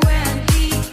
When he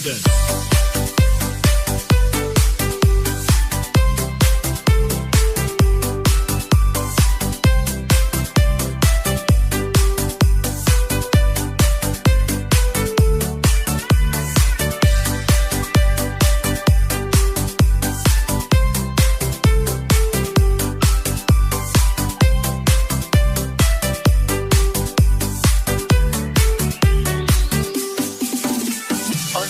London. Hoy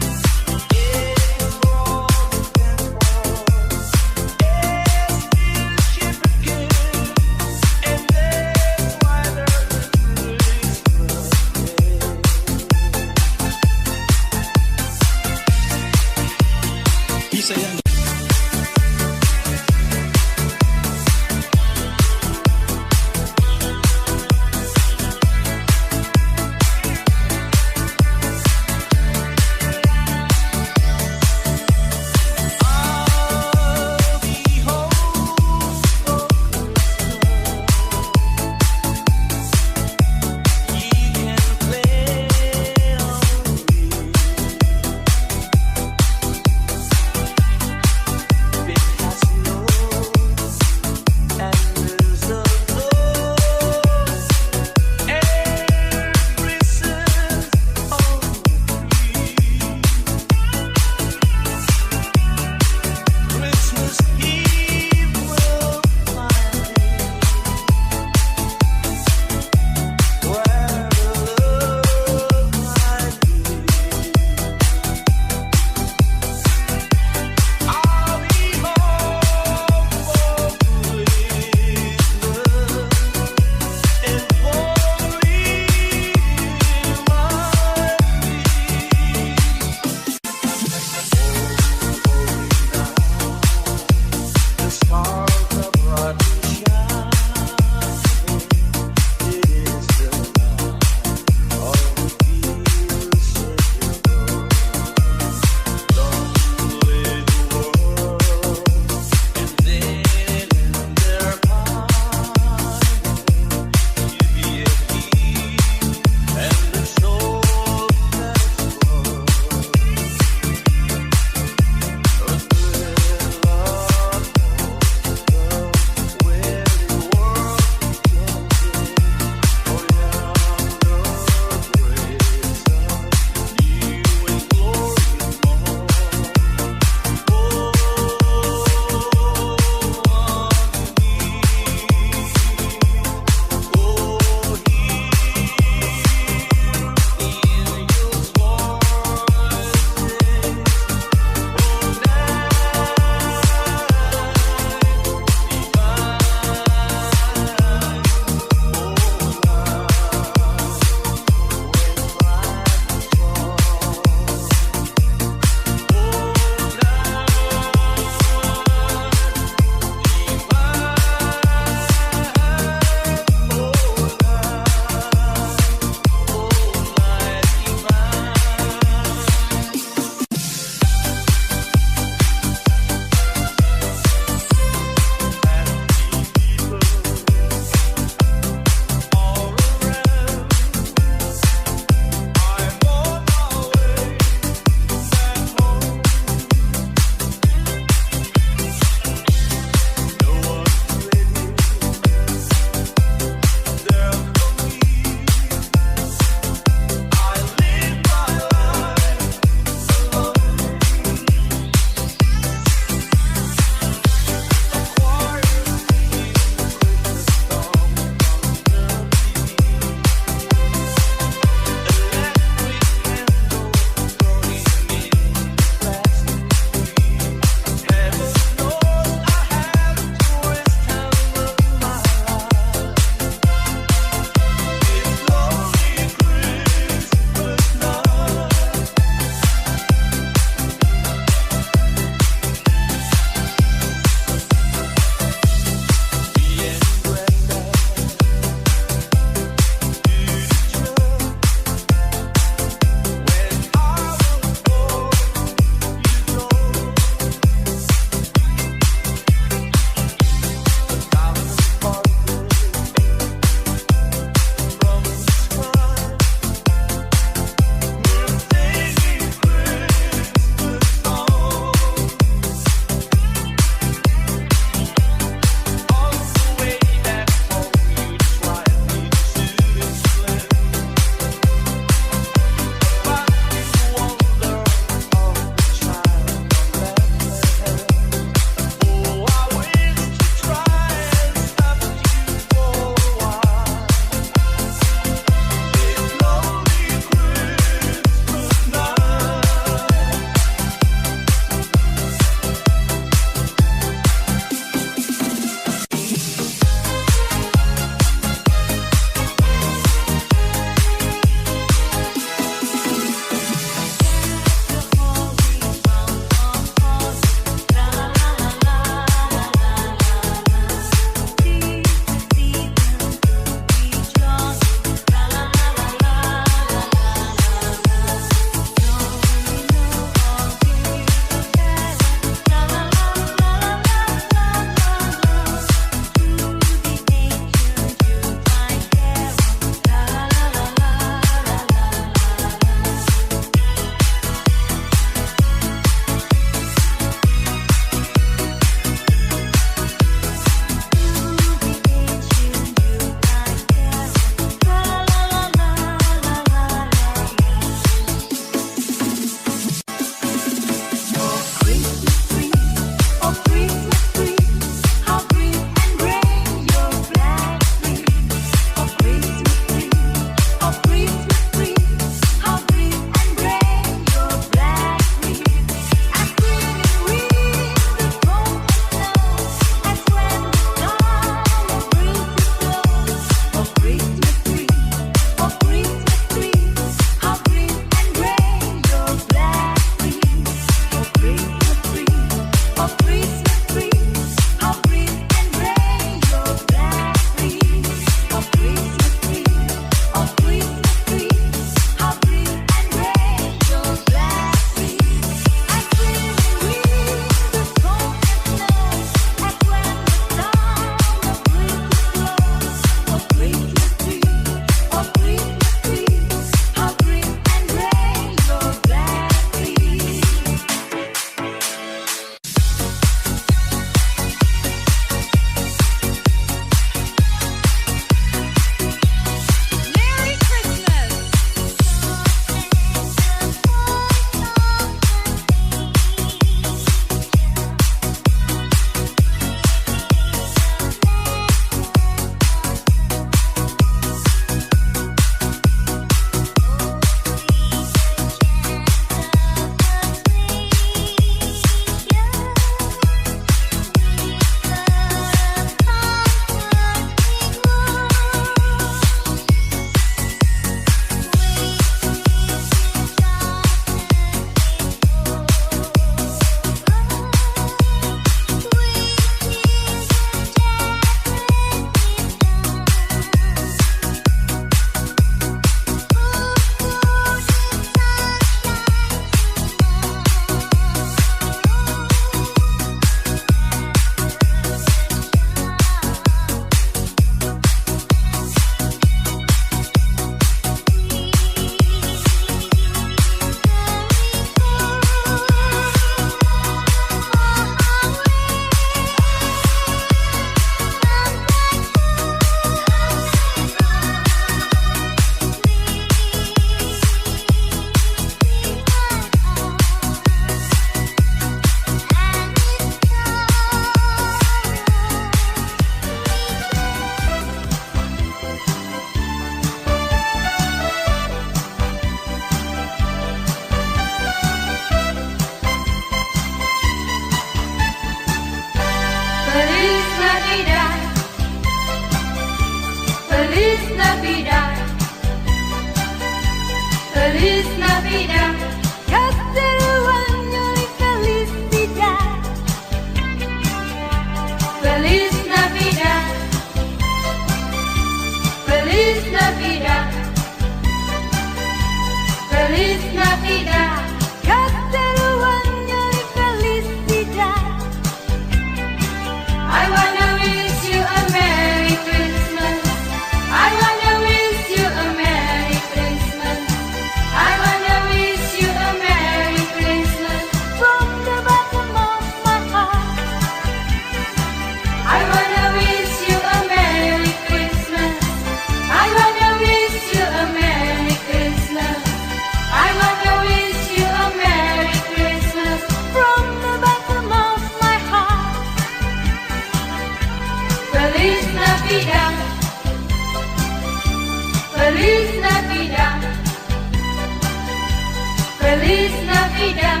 Feliz Navidad,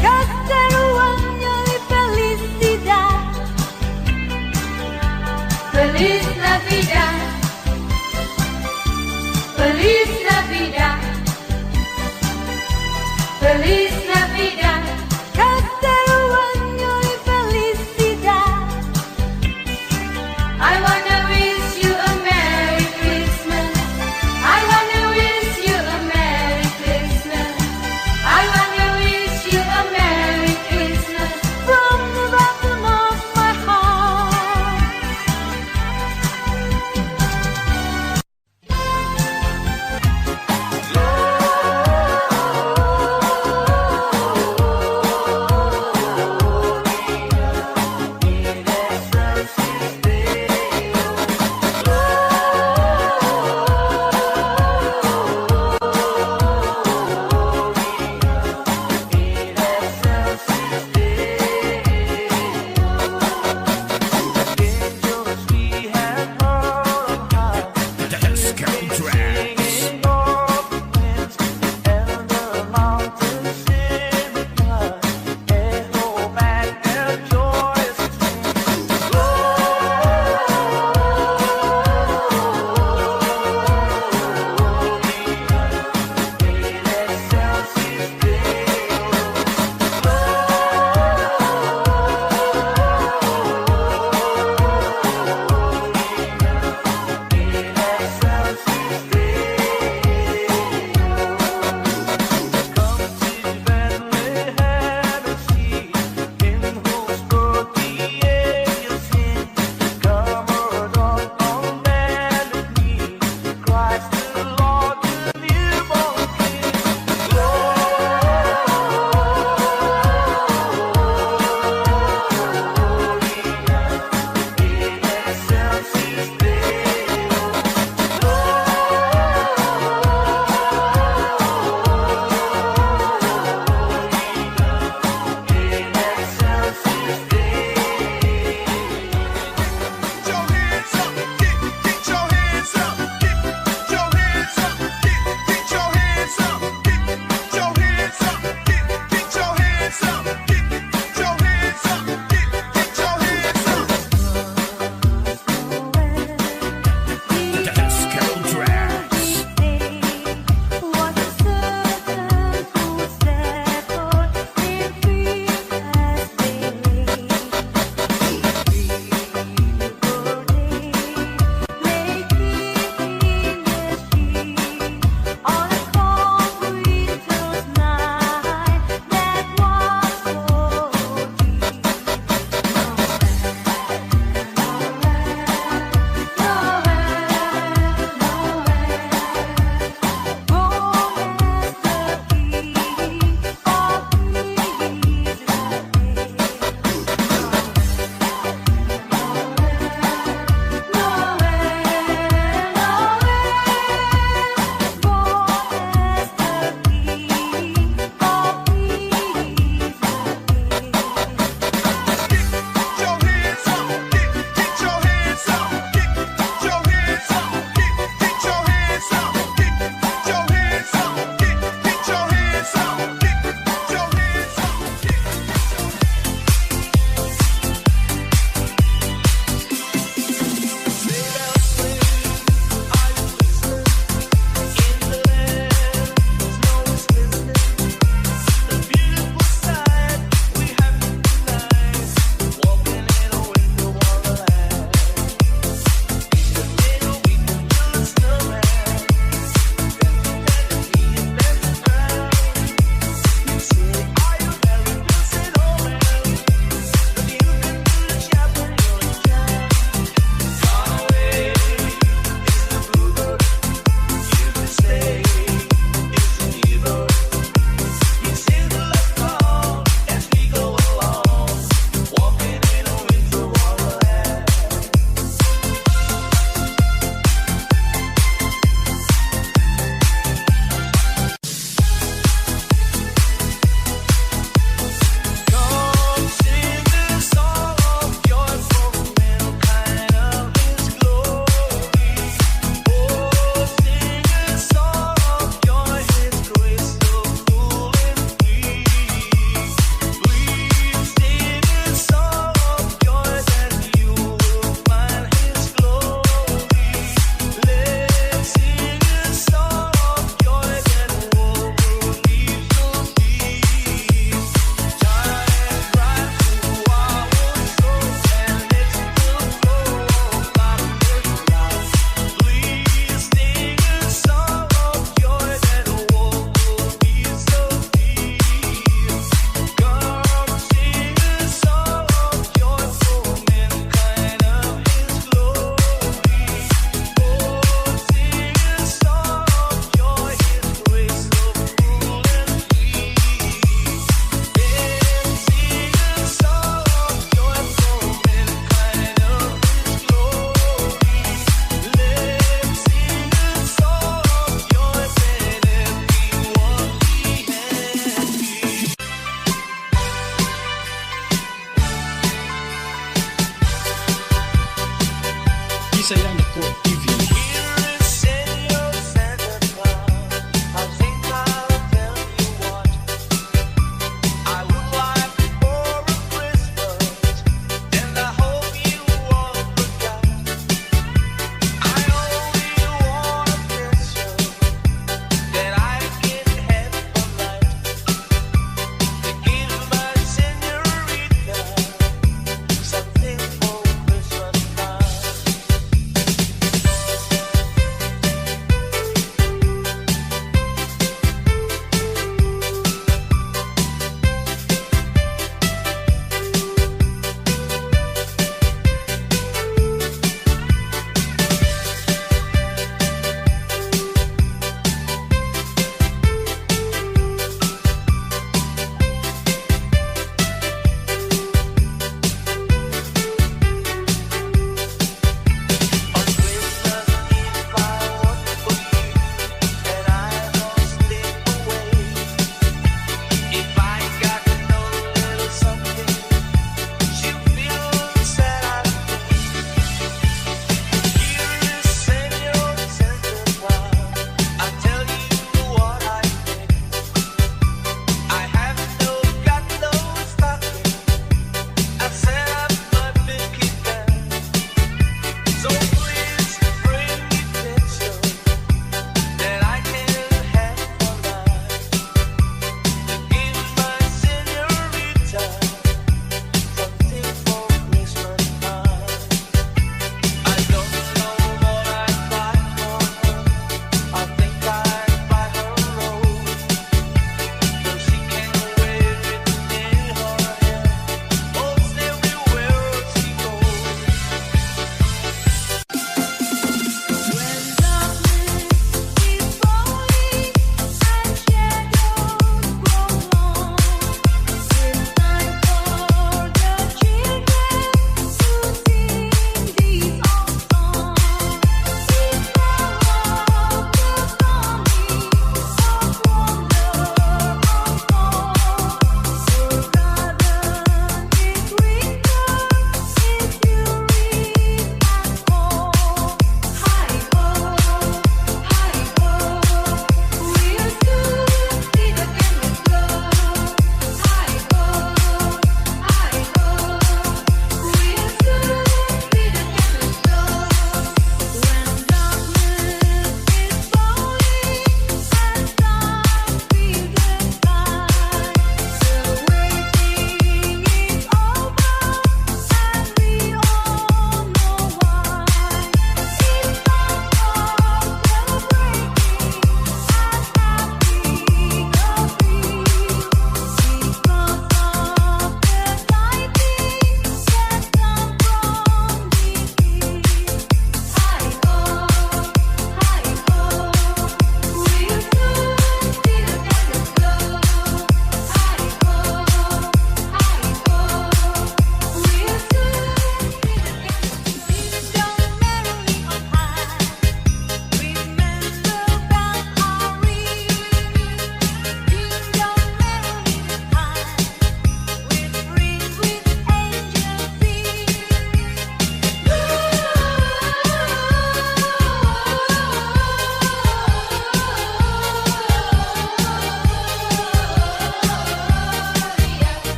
Castaruanyo y felicidad. Feliz Navidad, Feliz Navidad, Feliz Navidad, Castaruanyo y felicidad. I wanna wish you a Merry Christmas. I wanna wish you a Merry Christmas. I wanna wish you a Merry Christmas. From the bottom of my heart.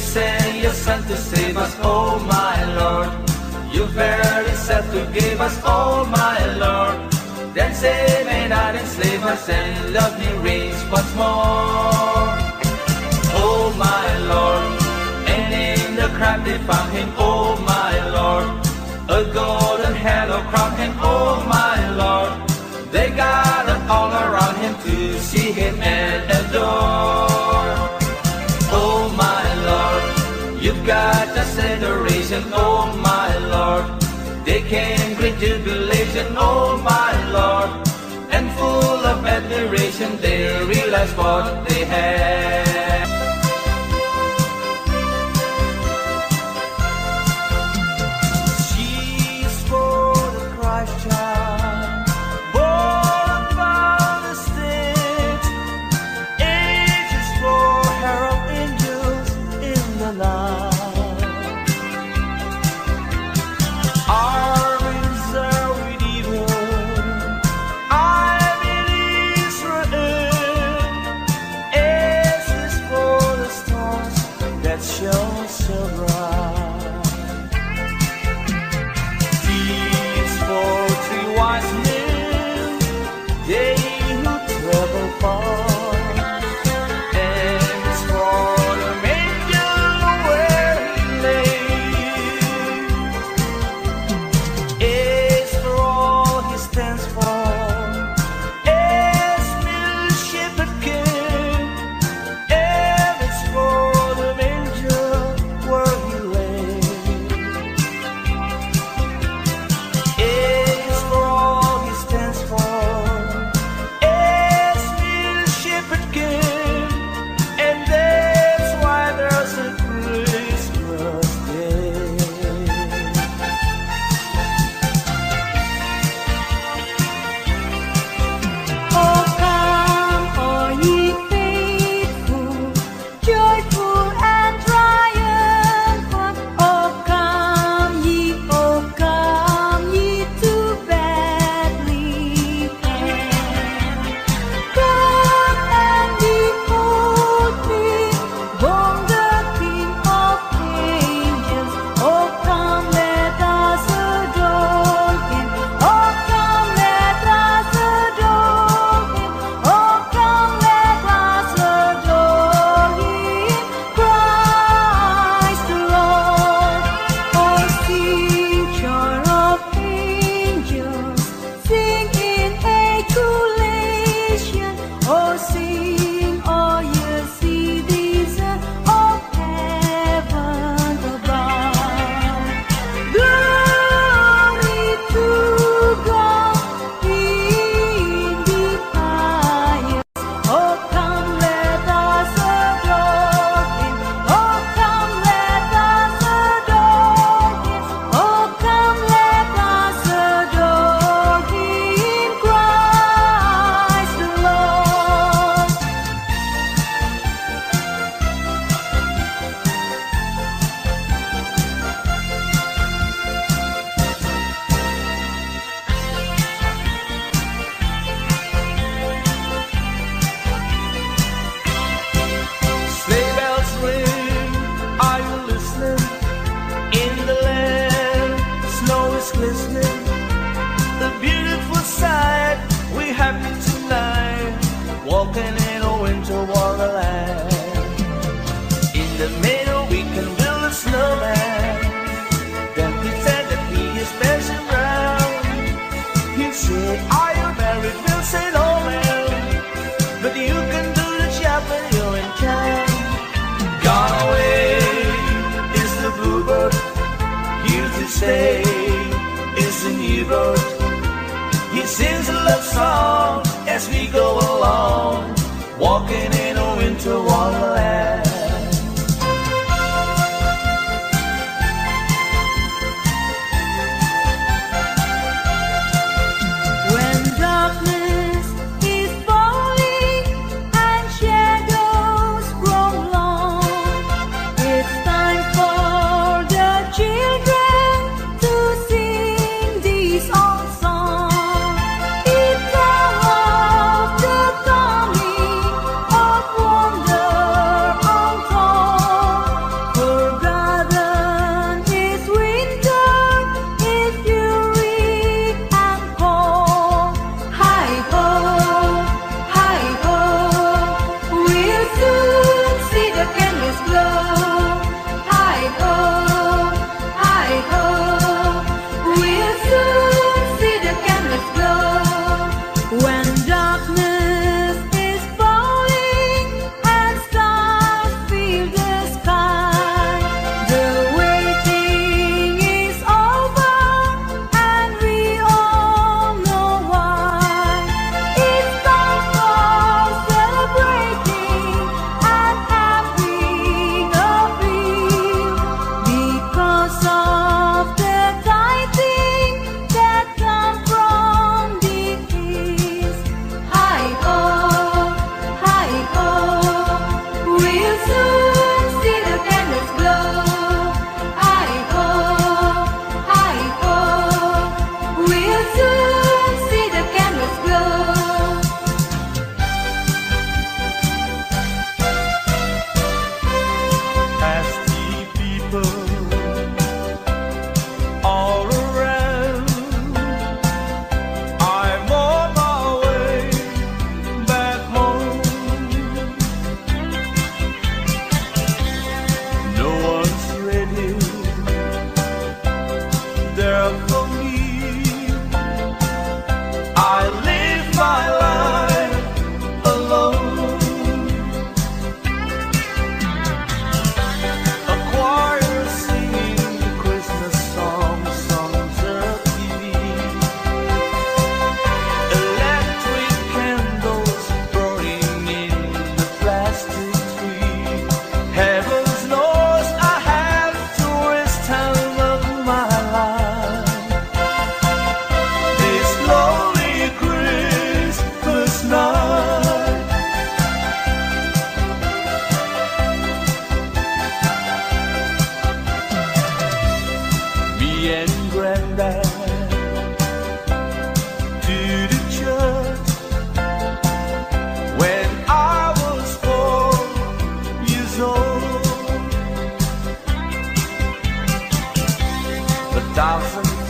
sent your Son to save us, oh my Lord. You very self to give us, oh my Lord. Then save me not enslave us, and love me reigns once more. Oh my Lord, and in the crowd they found him, oh my Lord. A golden halo crowned him, oh my Lord. They gathered all around him to see him and adore. Oh my Lord, you've got just adoration, oh my Lord. They came great jubilation, oh my Lord. And full of admiration they realized what they had. She's for the Christ child, born from the state. Age is for herald angels in the night. Armies are with evil. I'm in Israel. S is for the stars that shone so bright. T is for three wise men, they who travel far. And it's for the manger where he lay. It's for all he stands for. It's middle shepherd king. And it's for the manger where he lay. It's for all he stands for. It's middle shepherd king. And that's why there's a Christmas day. Oh, come, all ye faithful, joyful and triumphant. Oh, come ye to Bethlehem. Come and behold me, born the King of angels. Oh, come, let us adore him. Oh, come, let us adore him. Oh, come, let us adore him, Christ the Lord. Oh, sing, choir of angels, sing in acclamation. Oh, sing, all ye citizens of heaven above. Glory to God in the highest. Oh, come, let us adore him. Oh, come, let us adore him. Oh, come, let us adore him, Christ the Lord. Sleigh bells ring, are you listening? In the land, snow is glistening. The beautiful sight, we happy tonight, walking in a winter wonderland. In the middle we can build a snowman, then pretend that he is dancing round. He'll say, are you married? We'll say no, man, but you can do the job when you're in town. Gone away is the bluebird, here to stay is the new bird. He sings a love song as we go along, walking in a winter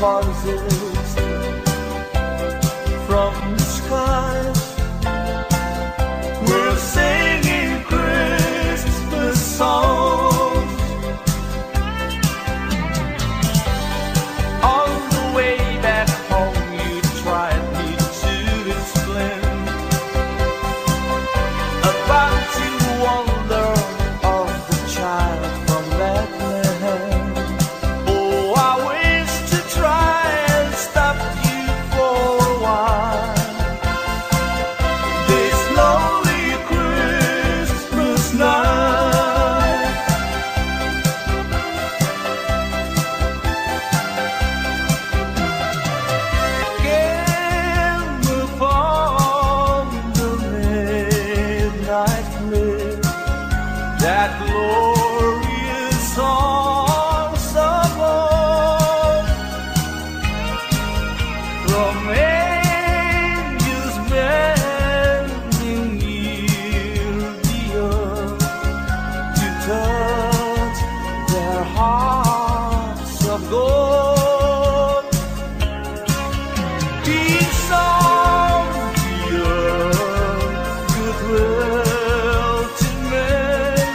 voices from the skies. We're singing Christmas songs. On the way back home, you tried me to explain about the wonder of the child from Medley. Oh, I wish to try and stop you for a while. This lonely Christmas night. Again upon the midnight clear, that glorious song above, from angels bending near the earth to touch their hearts of gold. Peace on the earth, goodwill to men,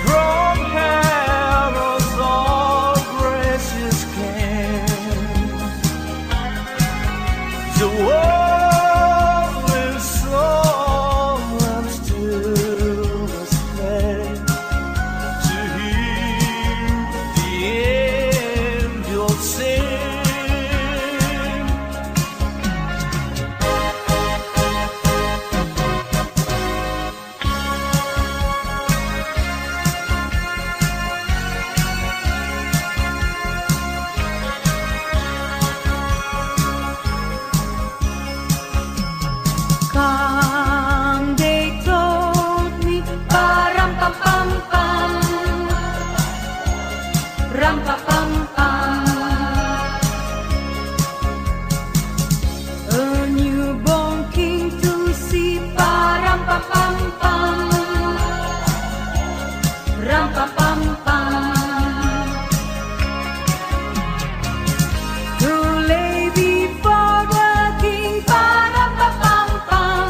from heaven's all gracious king. The world is song and still must play to hear the angels sing. Come, they told me, ram pam pam pam, ram pam pam pam. A newborn king to see, ram pam pam pam, ram pam pam pam. To lay before the king, ram pam pam pam,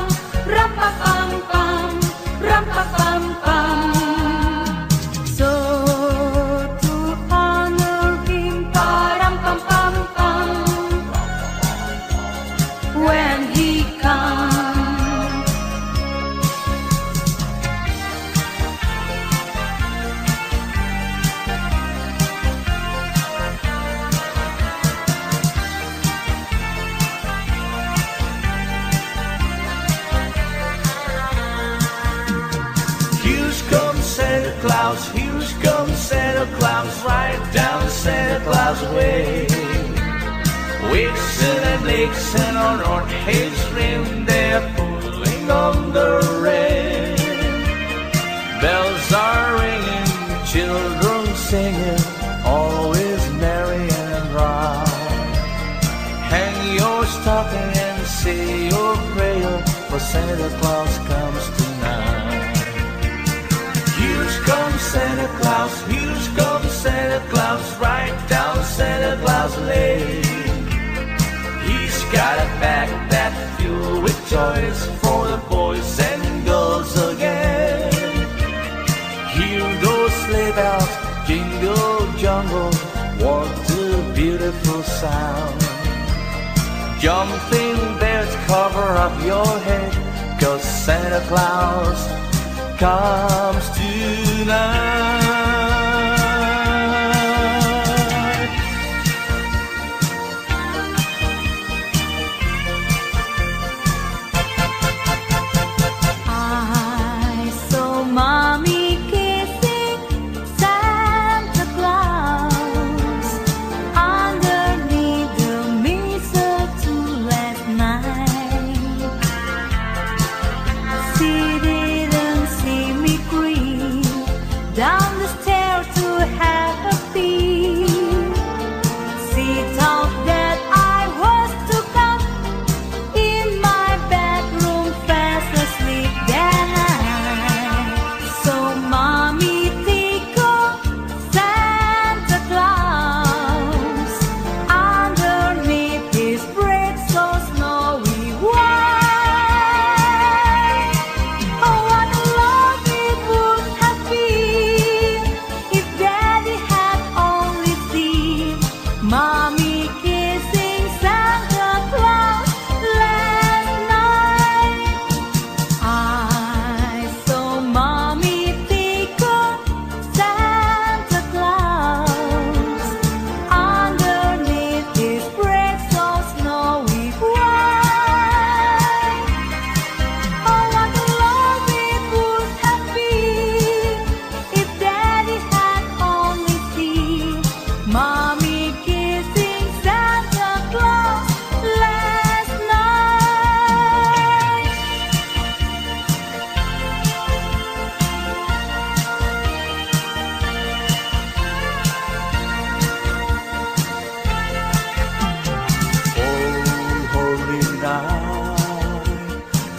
ram pam pam pam, ram pam pam pam. So to honor him, ram pam pam pam, when he comes. Here's comes Santa Claus, here's comes Santa Claus, right down Santa Claus way. Vixen and Vixen on North Hills Rim, they're pulling on the rain. Bells are ringing, children singing, always merry and bright. Hang your stocking and say your prayer, for Santa Claus comes tonight. Here's comes Santa Claus, here's comes Santa Claus, right down Santa Claus Lane. He's got a backpack filled with toys for the boys and girls again. Hear those sleigh bells jingle jungle, what a beautiful sound. Jumping bears cover up your head, 'cause Santa Claus comes tonight. I saw mommy kissing Santa Claus underneath the mistletoe last night. She didn't see me creep down the stairs to have a peek. She thought that I was to come in my bedroom fast asleep that night. So mommy tickled Santa Claus under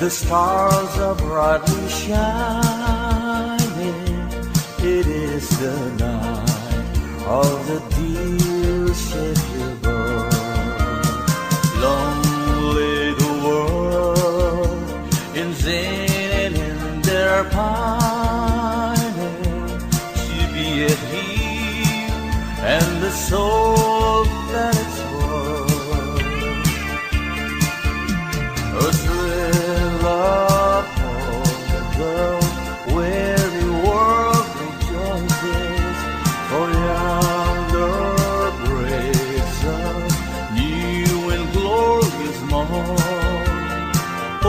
The stars are brightly shining. It is the night of the dear scheduled birth. Lonely the world in vain and in their pining to be at peace and the soul that it's worth. A thrill of hope, the weary world rejoices, for yonder breaks a new and glorious morn. Oh,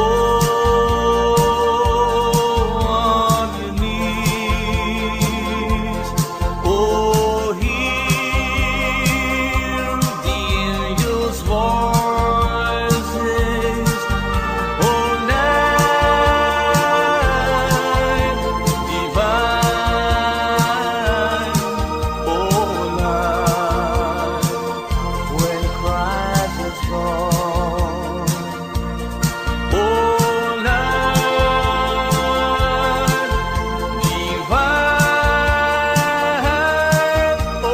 on your knees, oh, hear the angels' voices. Oh, night divine, oh, night when Christ is born. Oh, night divine, oh,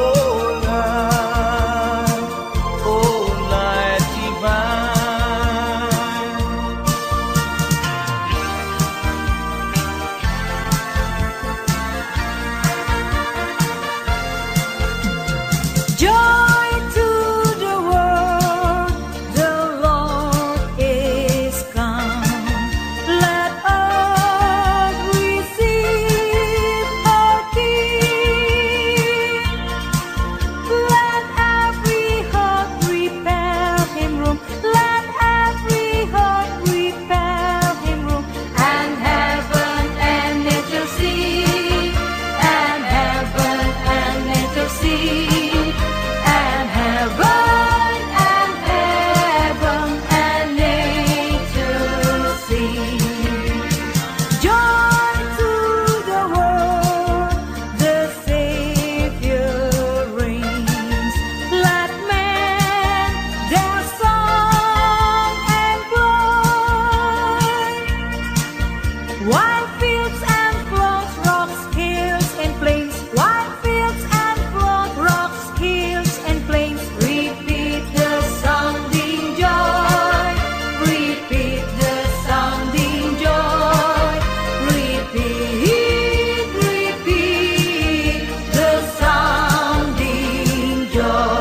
night divine. Joy to the world, the Lord is come. Let us receive our King. Let every heart prepare Him room. Let every heart prepare Him room. And heaven and nature see, and heaven and nature see, and heaven and nature see. Joy to the world, the Savior reigns. Let men their song employ. Wide fields and floods, rocks, hills and plains. Wide fields and floods, rocks, hills and plains. Repeat the sounding joy, repeat the sounding joy, repeat the sounding joy.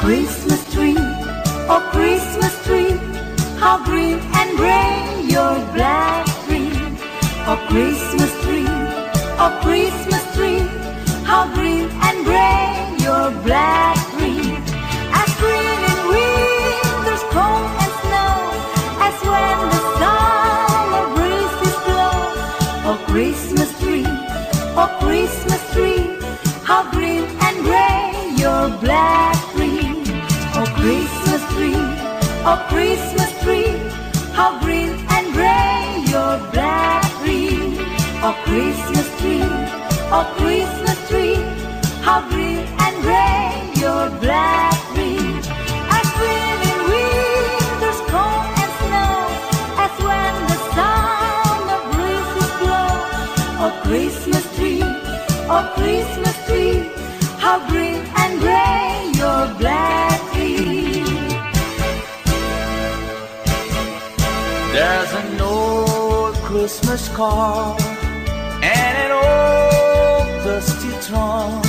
Christmas tree, oh Christmas tree, how green and gray your black tree. Oh Christmas tree, oh Christmas tree, how green and gray your black tree. As green in winter's cold and snow, as when the summer breezes blow. Oh Christmas tree, oh Christmas tree, how green and gray your black tree. Oh Christmas tree, oh Christmas tree, how green and gray your black tree. Oh Christmas tree, oh Christmas tree, how green and gray your black tree. As green in winter's cold and snow, as when the summer breezes blow. Oh Christmas tree, oh Christmas tree, how green and gray your black tree. There's an old Christmas card and an old dusty trunk,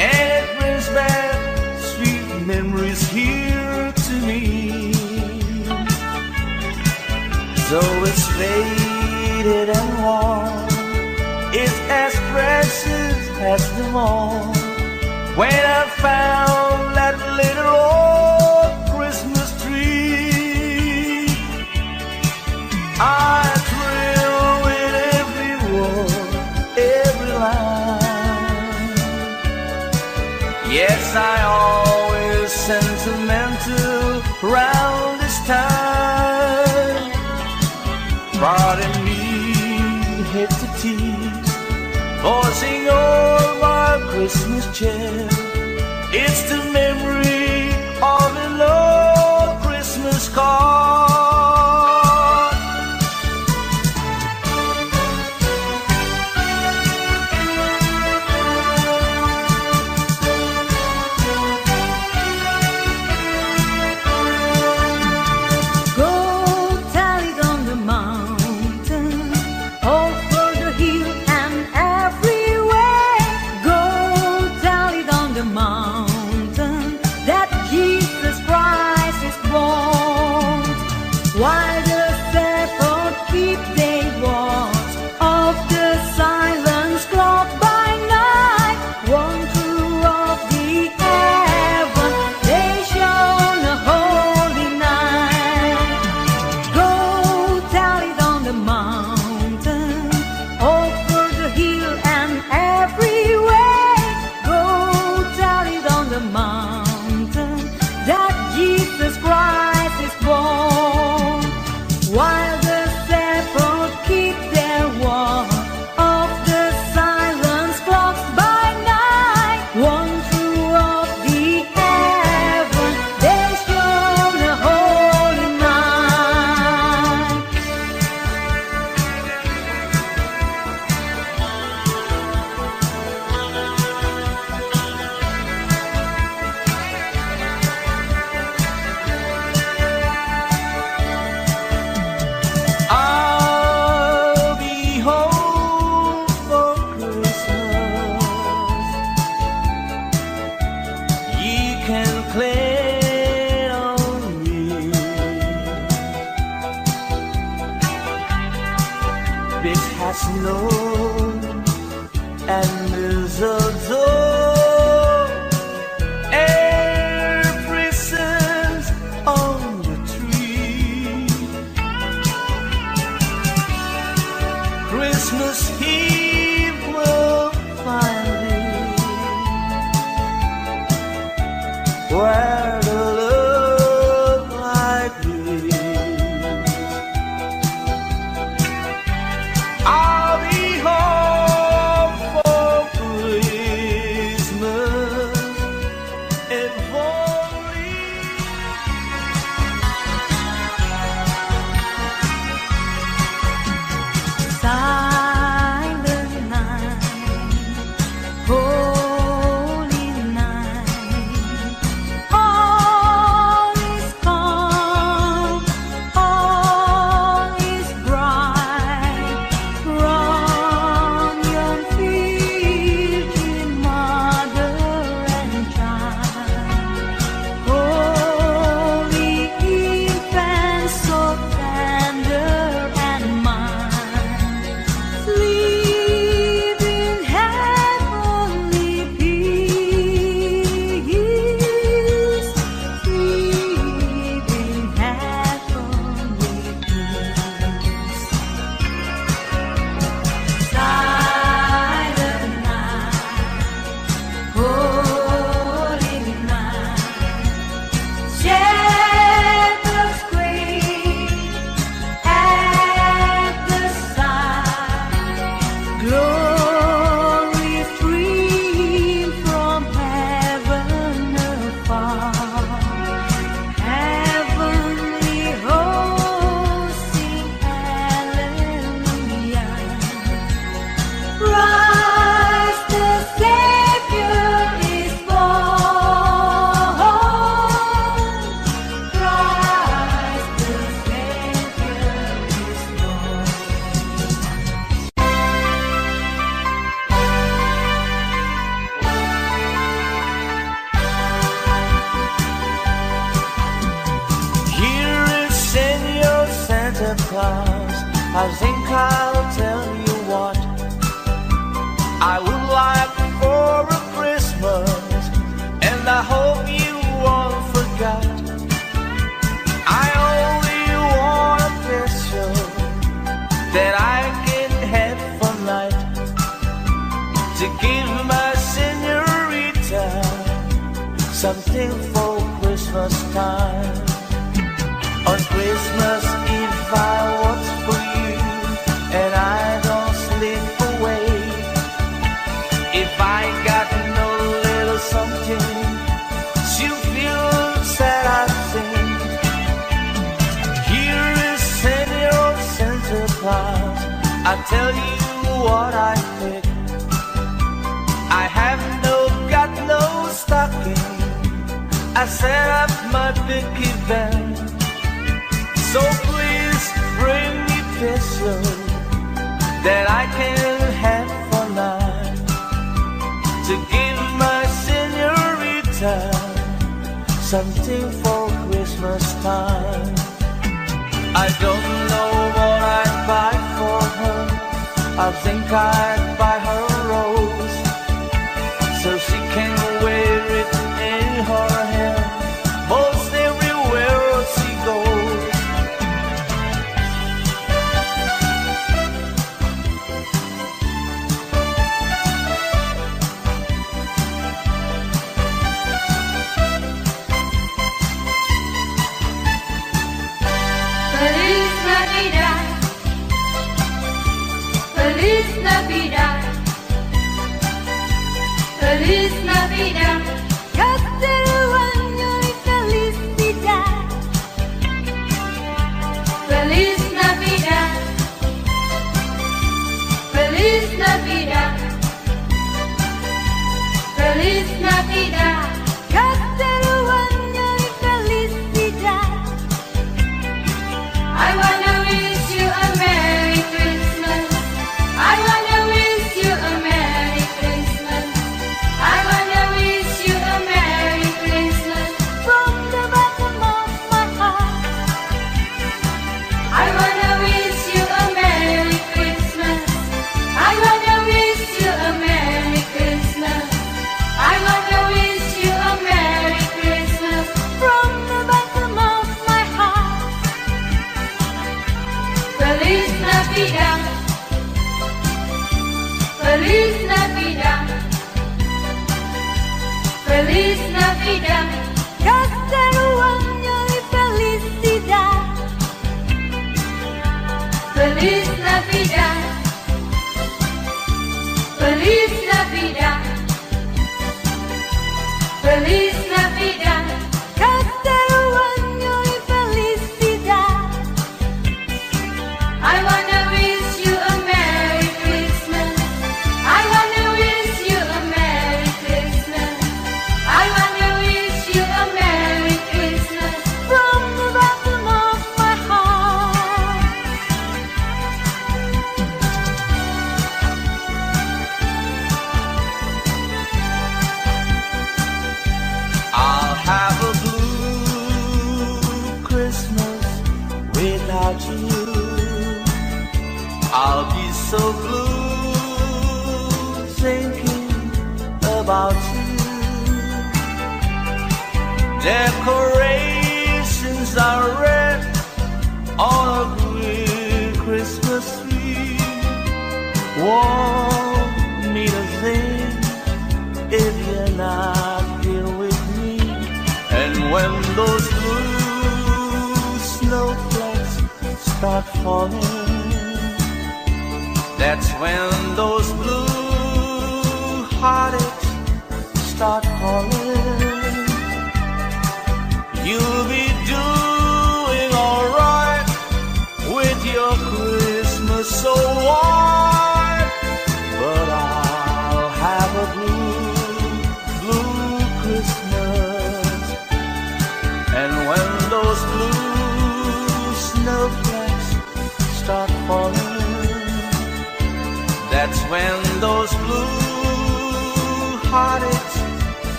and it brings back sweet memories here to me. Though it's faded and worn, it's as precious as them all. When I found that little old Christmas tree, I thrill with every word, every line. Yes, I always sentimental round this time. Pardon me, hate to tease, voicing all my Christmas cheer. It's the memory of an old Christmas card. Holy night, Christmas time. On Christmas Eve I watch for you, and I don't sleep away. If I got no little something, you feel sad, I think. Here is Senor Santa Claus, I tell you what I think. I have got no stocking, I set up my big event. So please bring me pistol that I can have for night, to give my senorita something for Christmas time. I don't know what I'd buy for her. I think I'd buy her a rose, so she can wear it in her hair most everywhere she goes. Feliz Navidad, Feliz Navidad, Feliz Navidad. Castello año y felicidad. Feliz Navidad, Feliz Navidad, Feliz Navidad. Castello año y felicidad. I wanna wish you a Merry Christmas. I wanna wish you a Merry Christmas. I wanna wish you a Merry Christmas. From the bottom of my heart. I wanna wish you a Merry Christmas. I wanna wish you a Merry Christmas. I wanna wish you a Merry Christmas. From the bottom of my heart. Feliz Navidad, Feliz Navidad, Feliz Navidad. Castello año y felicidad. Feliz Navidad, Feliz Navidad, Feliz Navidad. Castello año y felicidad. I wanna wish you a Merry Christmas. I wanna wish you a Merry Christmas. I wanna wish you a Merry Christmas. From the bottom of my heart. I'll have a blue Christmas without you. I'll be so blue thinking about you. Decorations are red on a green Christmas tree. Won't mean a thing if you're not here with me. And when those blue snowflakes start falling, that's when those blue heartaches start calling. You'll be doing alright with your Christmas so white, but I'll have a blue Christmas. And when those blue snowflakes start falling, that's when those blue heartaches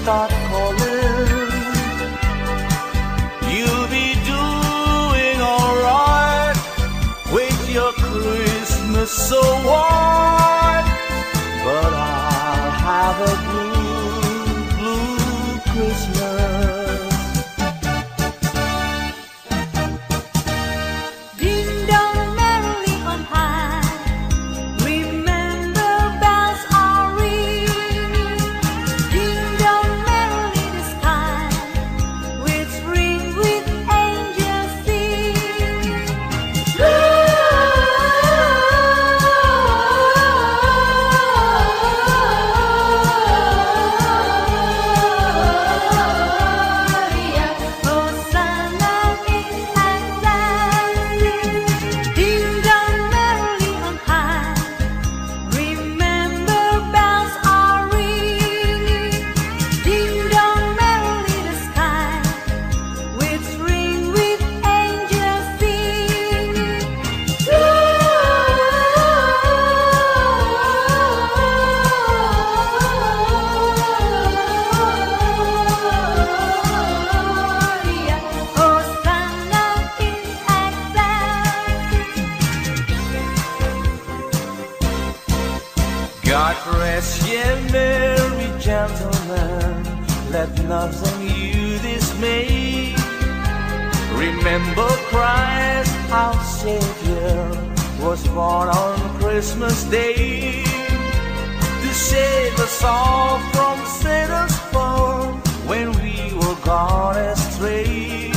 start calling. Rest ye merry gentlemen, let nothing you dismay. Remember Christ our Savior was born on Christmas Day to save us all from Satan's fall when we were gone astray.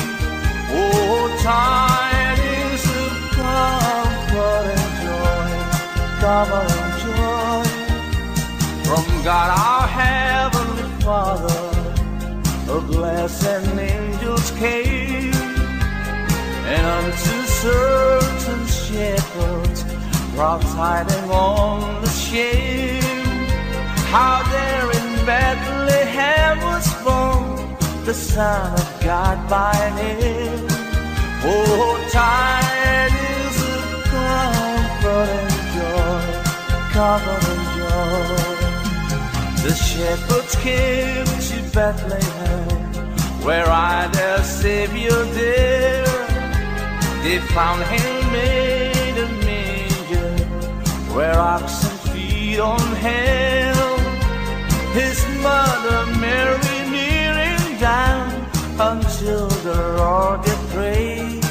Oh, tidings of comfort and joy, comfort and joy from God our Heavenly Father, a blessed angels came, and unto certain shepherds brought tidings on the shame, how there in Bethlehem was born the Son of God by name. Oh, tidings of comfort and joy, comfort and joy. The shepherds came to Bethlehem, where I their Savior dear. They found him made a manger, where oxen feed on him. His mother Mary kneeling down until the Lord did pray.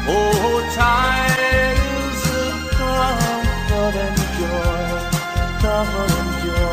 Oh, tidings of comfort and joy, comfort and joy.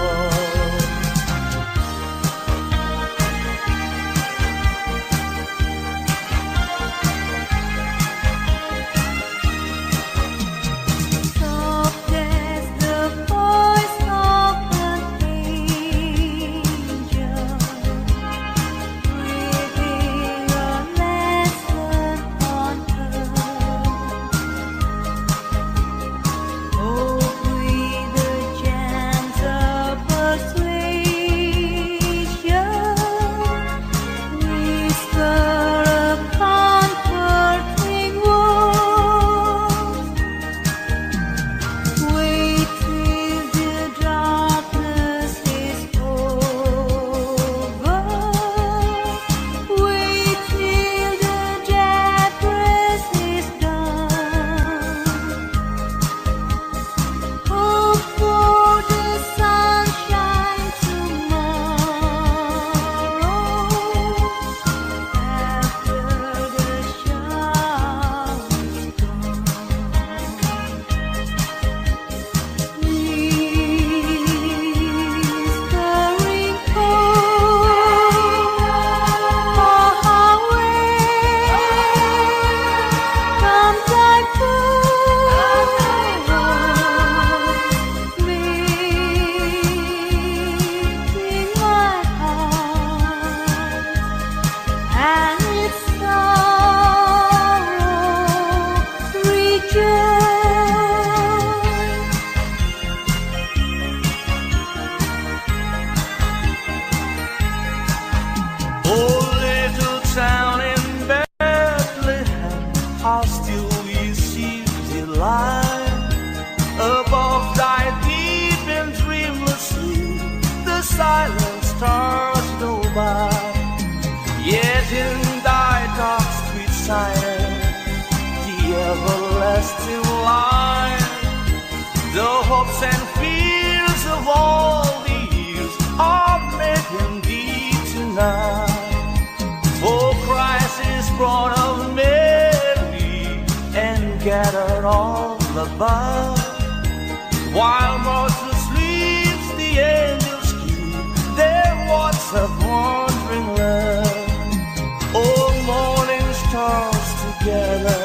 While mortal sleeps, the angels keep their watch of wandering love. All morning stars together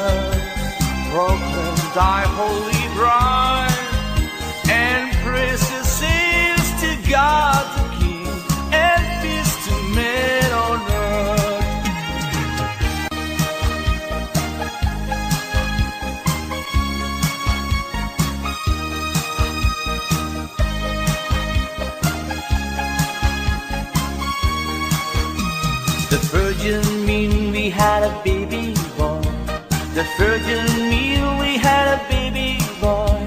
proclaim thy holy bride, and praises sings to God the King, and peace to men on earth. The virgin mean we had a baby boy. The virgin mean we had a baby boy.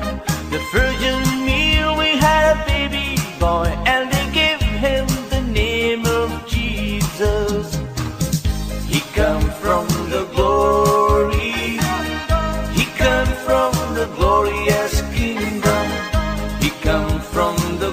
The virgin mean we had a baby boy, and they gave him the name of Jesus. He come from the glory. He come from the glorious kingdom. He come from the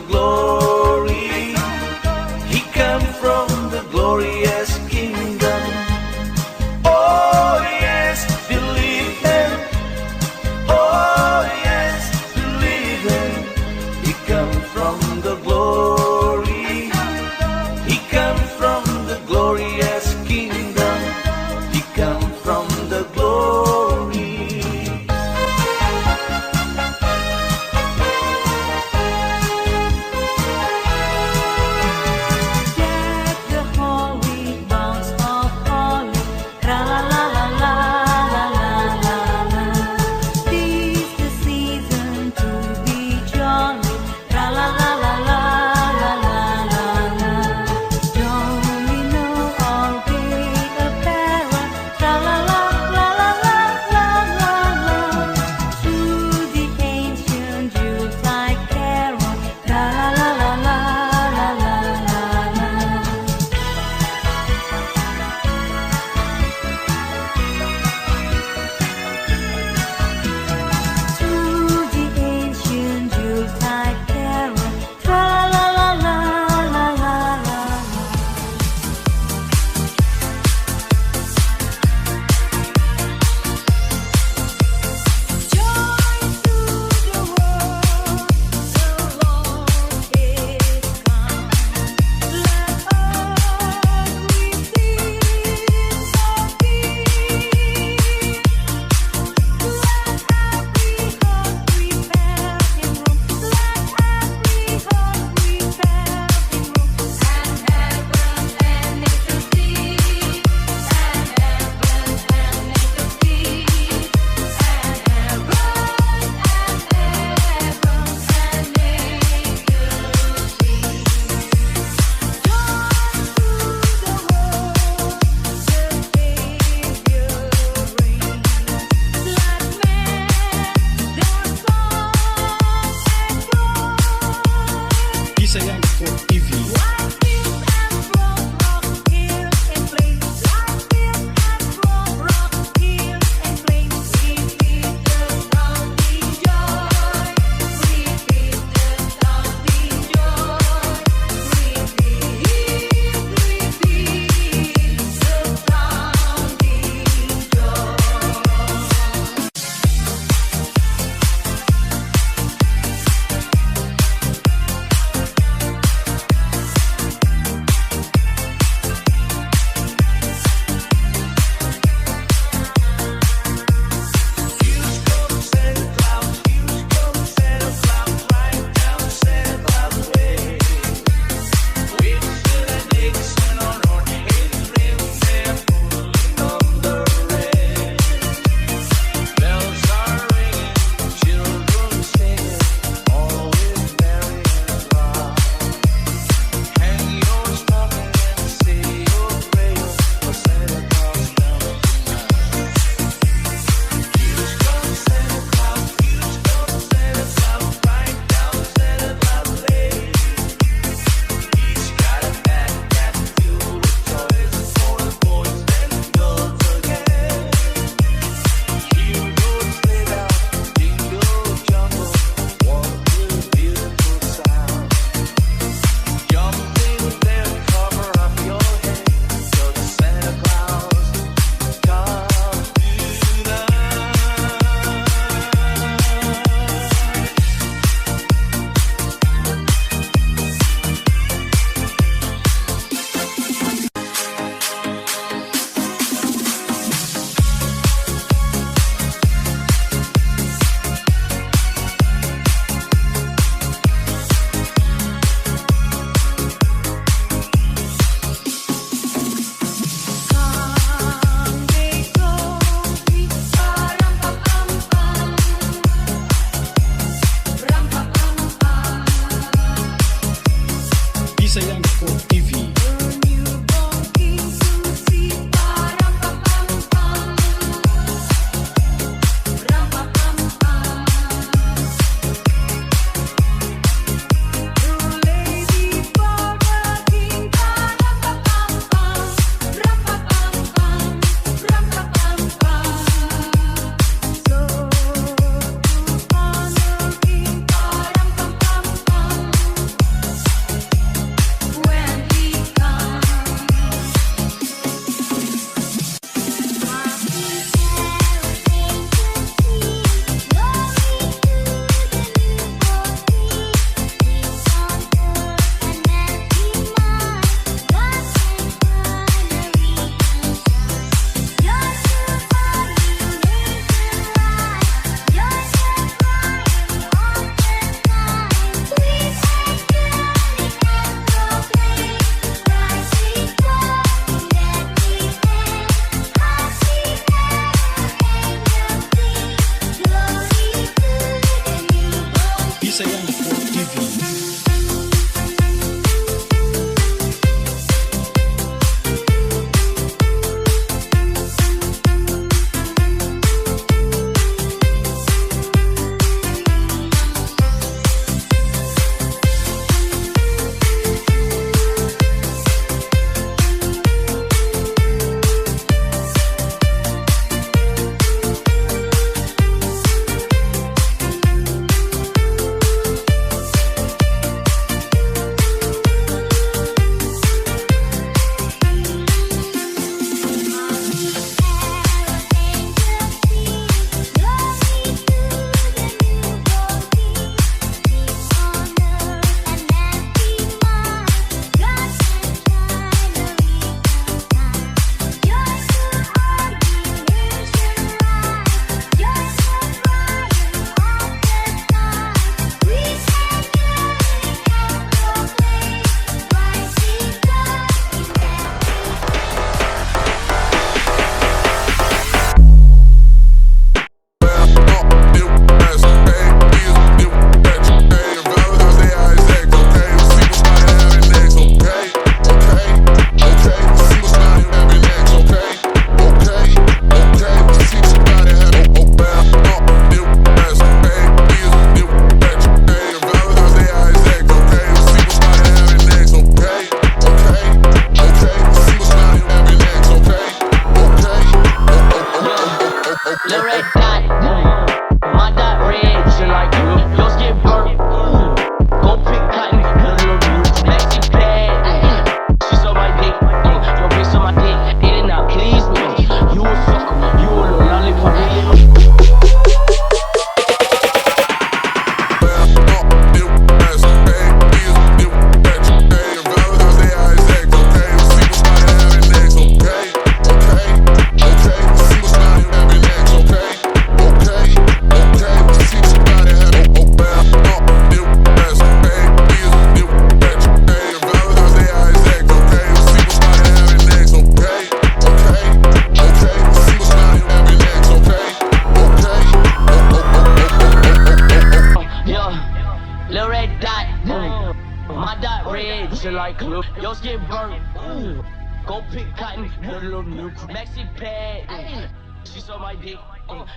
club. Yo, get burnt. Ooh. Go pick cotton, little new maxi pad. Ay. She saw my dick,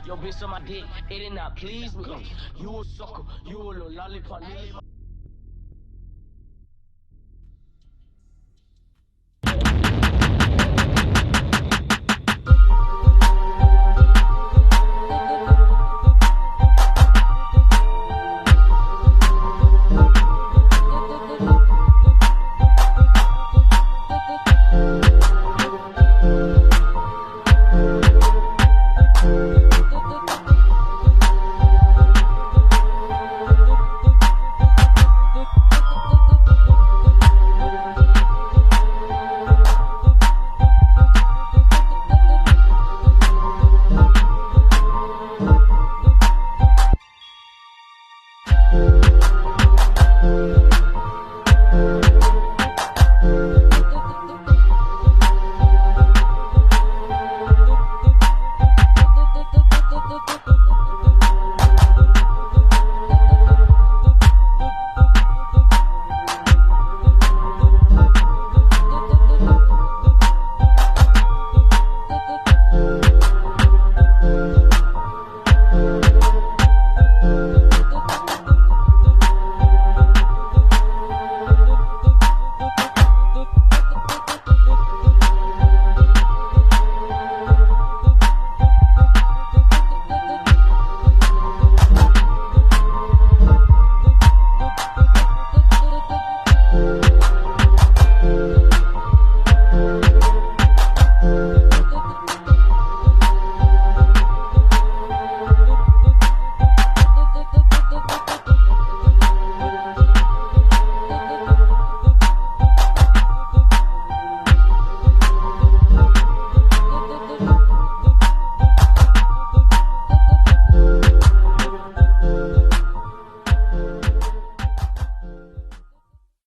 yo bitch on my dick, it did not please me. You a sucker, you a little lollipop,